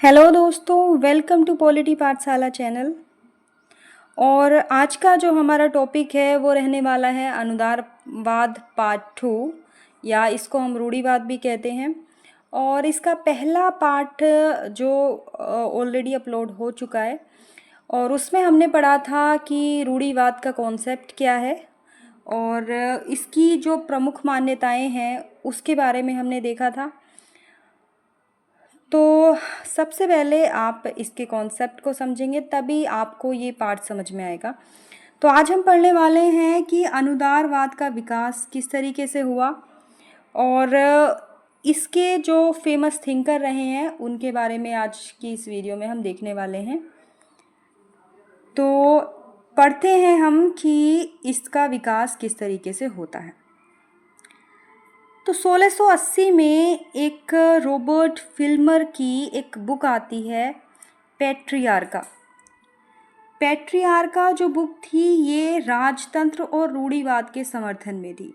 Hello दोस्तों, welcome to polity पाठशाला channel. और आज का जो हमारा टॉपिक है वो रहने वाला है अनुदारवाद पार्ट 2, या इसको हम रूढ़िवाद भी कहते हैं। और इसका पहला पार्ट जो ऑलरेडी अपलोड हो चुका है, और उसमें हमने पढ़ा था कि रूढ़िवाद का कॉन्सेप्ट क्या है और इसकी जो प्रमुख मान्यताएं हैं उसके बारे में हमने देखा था। तो सबसे पहले आप इसके कॉन्सेप्ट को समझेंगे, तभी आपको ये पार्ट समझ में आएगा। तो आज हम पढ़ने वाले हैं कि अनुदारवाद का विकास किस तरीके से हुआ, और इसके जो फेमस थिंकर रहे हैं उनके बारे में आज की इस वीडियो में हम देखने वाले हैं। तो पढ़ते हैं हम कि इसका विकास किस तरीके से होता है। तो 1680 में एक रॉबर्ट फिल्मर की एक बुक आती है, पैट्रियार्का जो बुक थी ये राजतंत्र और रूढ़िवाद के समर्थन में थी।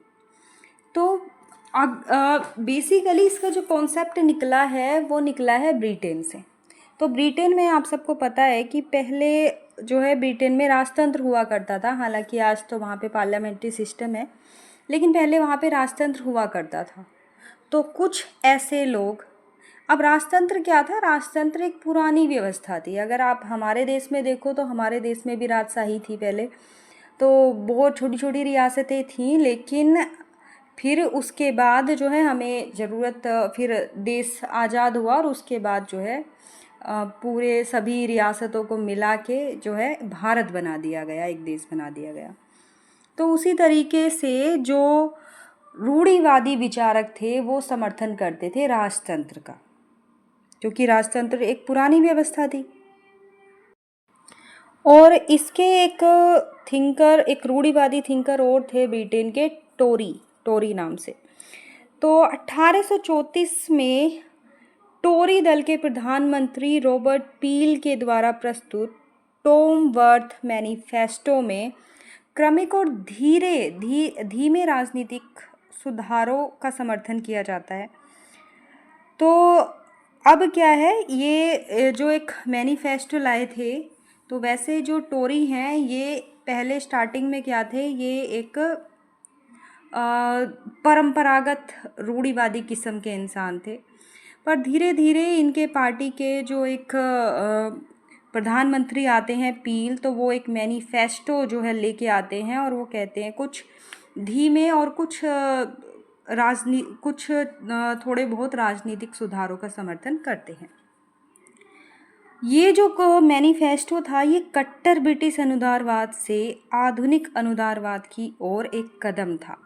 तो बेसिकली इसका जो कॉन्सेप्ट निकला है वो निकला है ब्रिटेन से। तो ब्रिटेन में आप सबको पता है कि पहले जो है ब्रिटेन में राजतंत्र हुआ करता था। हालांकि आज तो वहाँ पे पार्लियामेंट्री सिस्टम है, लेकिन पहले वहाँ पे राजतंत्र हुआ करता था। तो कुछ ऐसे लोग, अब राजतंत्र क्या था? राजतंत्र एक पुरानी व्यवस्था थी। अगर आप हमारे देश में देखो तो हमारे देश में भी राजशाही थी पहले, तो बहुत छोटी छोटी रियासतें थीं, लेकिन फिर उसके बाद जो है हमें ज़रूरत, फिर देश आज़ाद हुआ और उसके बाद जो है पूरे सभी रियासतों को मिला के जो है भारत बना दिया गया, एक देश बना दिया गया। तो उसी तरीके से जो रूढ़िवादी विचारक थे वो समर्थन करते थे राजतंत्र का, क्योंकि राजतंत्र एक पुरानी व्यवस्था थी। और इसके एक रूढ़िवादी थिंकर और थे ब्रिटेन के, टोरी नाम से। तो 1834 में टोरी दल के प्रधानमंत्री रॉबर्ट पील के द्वारा प्रस्तुत टॉम वर्थ मैनिफेस्टो में क्रमिक और धीमे राजनीतिक सुधारों का समर्थन किया जाता है। तो अब क्या है, ये जो एक मैनिफेस्टो लाए थे, तो वैसे जो टोरी हैं ये पहले स्टार्टिंग में क्या थे, ये एक परंपरागत रूढ़िवादी किस्म के इंसान थे। पर धीरे धीरे इनके पार्टी के जो एक प्रधानमंत्री आते हैं पील, तो वो एक मैनिफेस्टो जो है लेके आते हैं और वो कहते हैं कुछ धीमे और कुछ थोड़े बहुत राजनीतिक सुधारों का समर्थन करते हैं। ये जो मैनिफेस्टो था ये कट्टर ब्रिटिश अनुदारवाद से आधुनिक अनुदारवाद की ओर एक कदम था।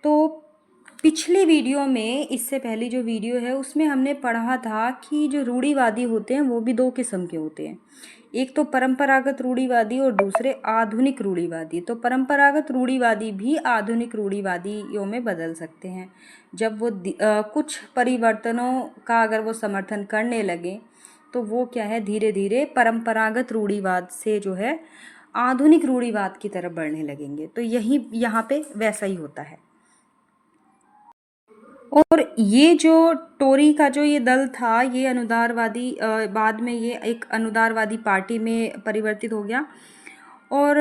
तो पिछली वीडियो में, इससे पहली जो वीडियो है उसमें हमने पढ़ा था कि जो रूढ़िवादी होते हैं वो भी दो किस्म के होते हैं, एक तो परंपरागत रूढ़िवादी और दूसरे आधुनिक रूढ़िवादी। तो परंपरागत रूढ़िवादी भी आधुनिक रूढ़िवादियों में बदल सकते हैं जब वो कुछ परिवर्तनों का अगर वो समर्थन करने लगे, तो वो क्या है, धीरे धीरे परंपरागत रूढ़िवाद से जो है आधुनिक रूढ़िवाद की तरफ बढ़ने लगेंगे। तो यहाँ पे वैसा ही होता है। और ये जो टोरी का जो ये दल था, ये अनुदारवादी बाद में ये एक अनुदारवादी पार्टी में परिवर्तित हो गया। और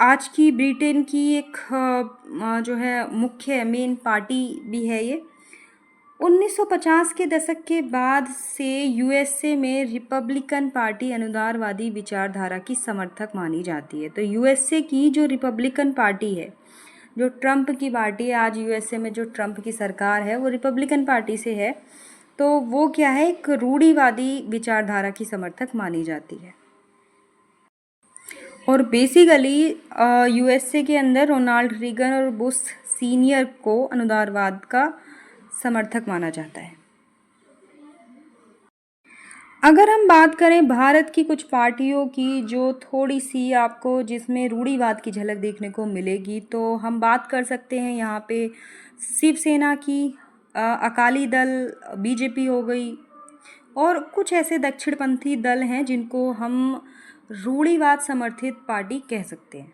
आज की ब्रिटेन की एक जो है मुख्य मेन पार्टी भी है ये। 1950 के दशक के बाद से यूएसए में रिपब्लिकन पार्टी अनुदारवादी विचारधारा की समर्थक मानी जाती है। तो यूएसए की जो रिपब्लिकन पार्टी है, जो ट्रंप की पार्टी है, आज यूएसए में जो ट्रंप की सरकार है वो रिपब्लिकन पार्टी से है। तो वो क्या है, एक रूढ़िवादी विचारधारा की समर्थक मानी जाती है। और बेसिकली यूएसए के अंदर रोनाल्ड रीगन और बुश सीनियर को अनुदारवाद का समर्थक माना जाता है। अगर हम बात करें भारत की कुछ पार्टियों की जो थोड़ी सी आपको जिसमें रूढ़िवाद की झलक देखने को मिलेगी, तो हम बात कर सकते हैं यहाँ पे शिवसेना की, अकाली दल, बीजेपी हो गई, और कुछ ऐसे दक्षिणपंथी दल हैं जिनको हम रूढ़िवाद समर्थित पार्टी कह सकते हैं।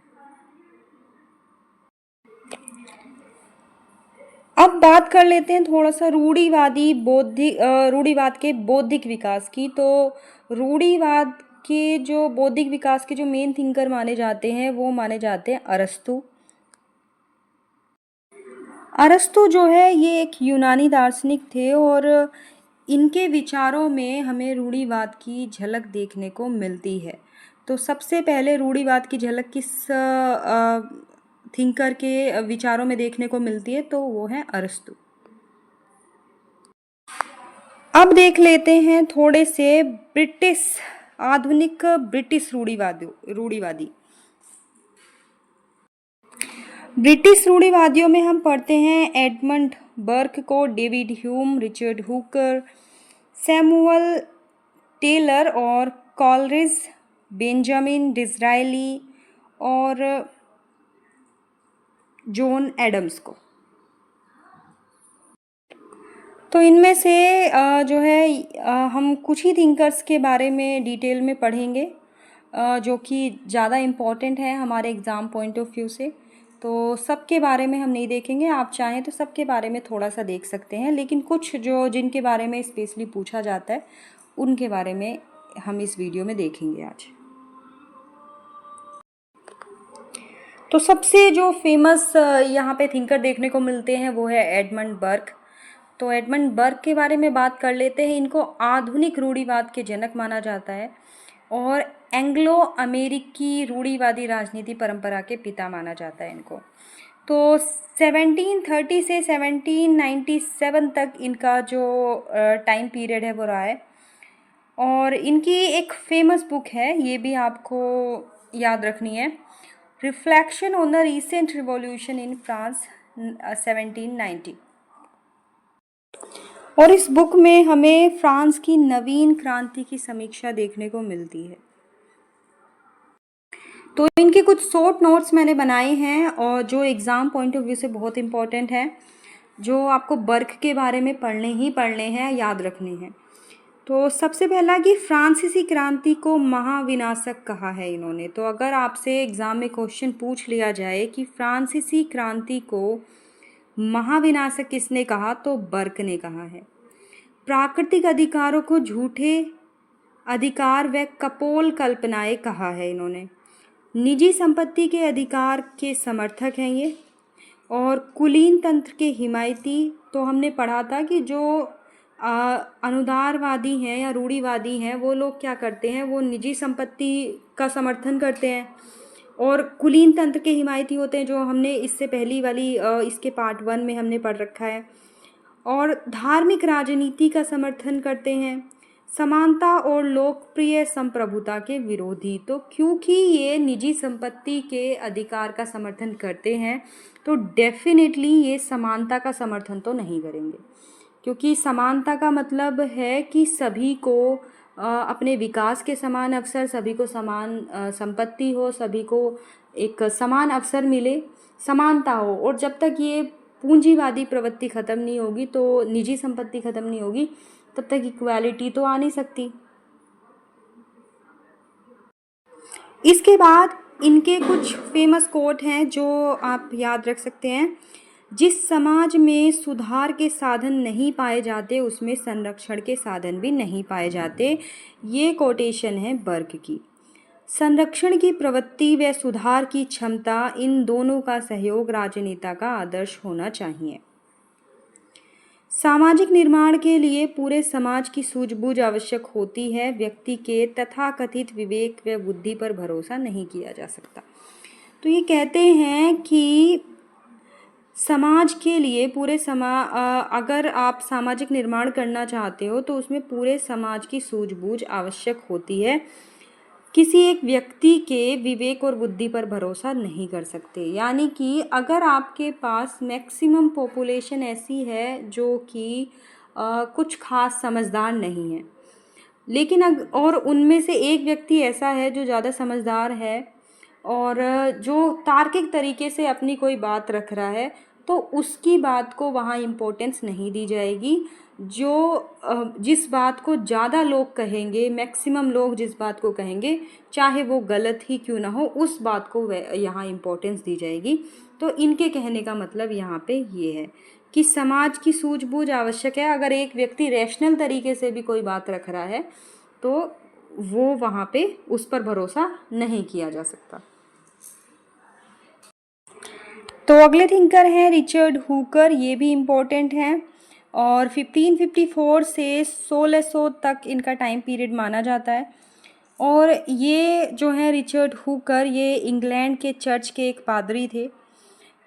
अब बात कर लेते हैं थोड़ा सा रूढ़िवाद के बौद्धिक विकास की। तो रूढ़िवाद के जो बौद्धिक विकास के जो मेन थिंकर माने जाते हैं वो माने जाते हैं अरस्तु। अरस्तु जो है ये एक यूनानी दार्शनिक थे और इनके विचारों में हमें रूढ़िवाद की झलक देखने को मिलती है। तो सबसे पहले रूढ़िवाद की झलक किस थिंकर के विचारों में देखने को मिलती है, तो वो है अरस्तु। अब देख लेते हैं थोड़े से आधुनिक ब्रिटिश रूढ़िवादी। ब्रिटिश रूढ़िवादियों में हम पढ़ते हैं एडमंड बर्क को, David Hume, Richard Hooker, Samuel Taylor और कॉलरिज, बेंजामिन डिज़रायली और जॉन एडम्स को। तो इनमें से जो है हम कुछ ही थिंकर्स के बारे में डिटेल में पढ़ेंगे जो कि ज़्यादा इम्पॉर्टेंट है हमारे एग्ज़ाम पॉइंट ऑफ व्यू से। तो सबके बारे में हम नहीं देखेंगे, आप चाहें तो सबके बारे में थोड़ा सा देख सकते हैं, लेकिन कुछ जो जिनके बारे में स्पेशली पूछा जाता है उनके बारे में हम इस वीडियो में देखेंगे आज। तो सबसे जो फेमस यहाँ पे थिंकर देखने को मिलते हैं वो है एडमंड बर्क। तो एडमंड बर्क के बारे में बात कर लेते हैं। इनको आधुनिक रूढ़िवाद के जनक माना जाता है और एंग्लो अमेरिकी रूढ़िवादी राजनीति परंपरा के पिता माना जाता है इनको। तो 1730 से 1797 तक इनका जो टाइम पीरियड है वो रहा है। और इनकी एक फेमस बुक है, ये भी आपको याद रखनी है, reflection on the recent revolution in France 1790। और इस बुक में हमें फ्रांस की नवीन क्रांति की समीक्षा देखने को मिलती है। तो इनके कुछ शॉर्ट नोट्स मैंने बनाए हैं और जो एग्ज़ाम पॉइंट ऑफ व्यू से बहुत इम्पॉर्टेंट है, जो आपको बर्क के बारे में पढ़ने हैं, याद रखने हैं। तो सबसे पहला कि फ्रांसीसी क्रांति को महाविनाशक कहा है इन्होंने। तो अगर आपसे एग्ज़ाम में क्वेश्चन पूछ लिया जाए कि फ्रांसीसी क्रांति को महाविनाशक किसने कहा, तो बर्क ने कहा है। प्राकृतिक अधिकारों को झूठे अधिकार व कपोल कल्पनाएं कहा है इन्होंने। निजी संपत्ति के अधिकार के समर्थक हैं ये। और कुलीन तंत्र के हिमायती। तो हमने पढ़ा था कि जो अनुदारवादी हैं या रूढ़िवादी हैं वो लोग क्या करते हैं, वो निजी संपत्ति का समर्थन करते हैं और कुलीन तंत्र के हिमायती होते हैं, जो हमने इससे पहली वाली इसके पार्ट 1 में हमने पढ़ रखा है। और धार्मिक राजनीति का समर्थन करते हैं, समानता और लोकप्रिय संप्रभुता के विरोधी। तो क्योंकि ये निजी संपत्ति के अधिकार का समर्थन करते हैं तो डेफिनेटली ये समानता का समर्थन तो नहीं करेंगे, क्योंकि समानता का मतलब है कि सभी को अपने विकास के समान अवसर, सभी को समान संपत्ति हो, सभी को एक समान अवसर मिले, समानता हो। और जब तक ये पूंजीवादी प्रवृत्ति ख़त्म नहीं होगी, तो निजी संपत्ति ख़त्म नहीं होगी, तब तक इक्वालिटी तो आ नहीं सकती। इसके बाद इनके कुछ फेमस कोट हैं जो आप याद रख सकते हैं। जिस समाज में सुधार के साधन नहीं पाए जाते उसमें संरक्षण के साधन भी नहीं पाए जाते। ये कोटेशन है बर्क की। संरक्षण की प्रवृत्ति व सुधार की क्षमता, इन दोनों का सहयोग राजनेता का आदर्श होना चाहिए। सामाजिक निर्माण के लिए पूरे समाज की सूझबूझ आवश्यक होती है। व्यक्ति के तथाकथित विवेक व बुद्धि पर भरोसा नहीं किया जा सकता। तो ये कहते हैं कि समाज के लिए अगर आप सामाजिक निर्माण करना चाहते हो तो उसमें पूरे समाज की सूझबूझ आवश्यक होती है। किसी एक व्यक्ति के विवेक और बुद्धि पर भरोसा नहीं कर सकते। यानी कि अगर आपके पास मैक्सिमम पॉपुलेशन ऐसी है जो कि कुछ खास समझदार नहीं है, लेकिन और उनमें से एक व्यक्ति ऐसा है जो ज़्यादा समझदार है और जो तार्किक तरीके से अपनी कोई बात रख रहा है, तो उसकी बात को वहाँ इम्पोर्टेंस नहीं दी जाएगी। जिस बात को ज़्यादा लोग कहेंगे, मैक्सिमम लोग जिस बात को कहेंगे, चाहे वो गलत ही क्यों ना हो, उस बात को यहाँ इम्पोर्टेंस दी जाएगी। तो इनके कहने का मतलब यहाँ पे ये है कि समाज की सूझबूझ आवश्यक है। अगर एक व्यक्ति रैशनल तरीके से भी कोई बात रख रहा है तो वो वहाँ पे उस पर भरोसा नहीं किया जा सकता। तो अगले थिंकर हैं रिचर्ड हुकर, ये भी इम्पोर्टेंट हैं और 1554 से 1600 तक इनका टाइम पीरियड माना जाता है। और ये जो है रिचर्ड हुकर, ये इंग्लैंड के चर्च के एक पादरी थे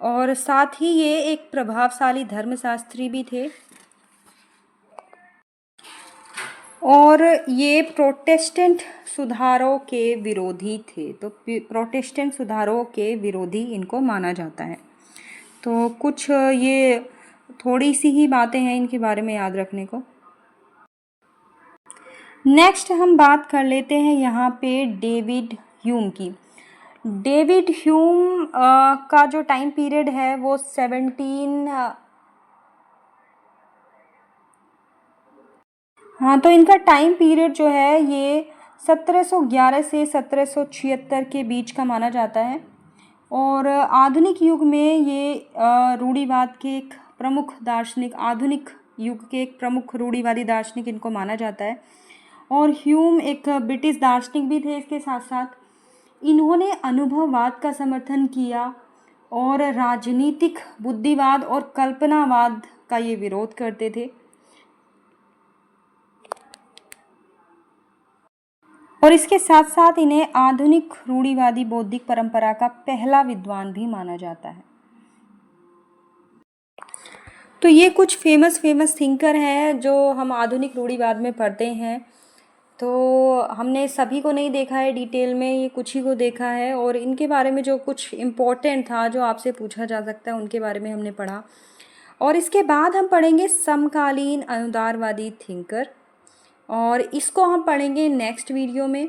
और साथ ही ये एक प्रभावशाली धर्मशास्त्री भी थे और ये प्रोटेस्टेंट सुधारों के विरोधी थे। तो प्रोटेस्टेंट सुधारों के विरोधी इनको माना जाता है। तो कुछ ये थोड़ी सी ही बातें हैं इनके बारे में याद रखने को। नेक्स्ट हम बात कर लेते हैं यहाँ पे डेविड ह्यूम की। डेविड ह्यूम का जो टाइम पीरियड है वो 17 हाँ, तो इनका टाइम पीरियड जो है ये 1711 से 1776 के बीच का माना जाता है और आधुनिक युग में ये रूढ़िवाद के एक प्रमुख दार्शनिक, आधुनिक युग के एक प्रमुख रूढ़िवादी दार्शनिक इनको माना जाता है। और ह्यूम एक ब्रिटिश दार्शनिक भी थे। इसके साथ साथ इन्होंने अनुभववाद का समर्थन किया और राजनीतिक बुद्धिवाद और कल्पनावाद का ये विरोध करते थे और इसके साथ साथ इन्हें आधुनिक रूढ़िवादी बौद्धिक परंपरा का पहला विद्वान भी माना जाता है। तो ये कुछ फेमस थिंकर हैं जो हम आधुनिक रूढ़िवाद में पढ़ते हैं। तो हमने सभी को नहीं देखा है डिटेल में, ये कुछ ही को देखा है और इनके बारे में जो कुछ इम्पोर्टेंट था जो आपसे पूछा जा सकता है उनके बारे में हमने पढ़ा। और इसके बाद हम पढ़ेंगे समकालीन अनुदारवादी थिंकर और इसको हम पढ़ेंगे नेक्स्ट वीडियो में।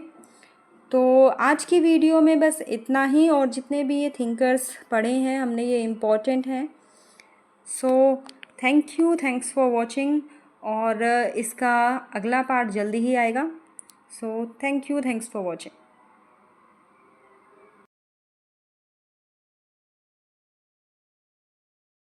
तो आज की वीडियो में बस इतना ही और जितने भी ये थिंकर्स पढ़े हैं हमने ये इम्पोर्टेंट हैं। सो थैंक्स फॉर वॉचिंग और इसका अगला पार्ट जल्दी ही आएगा। So thanks for watching.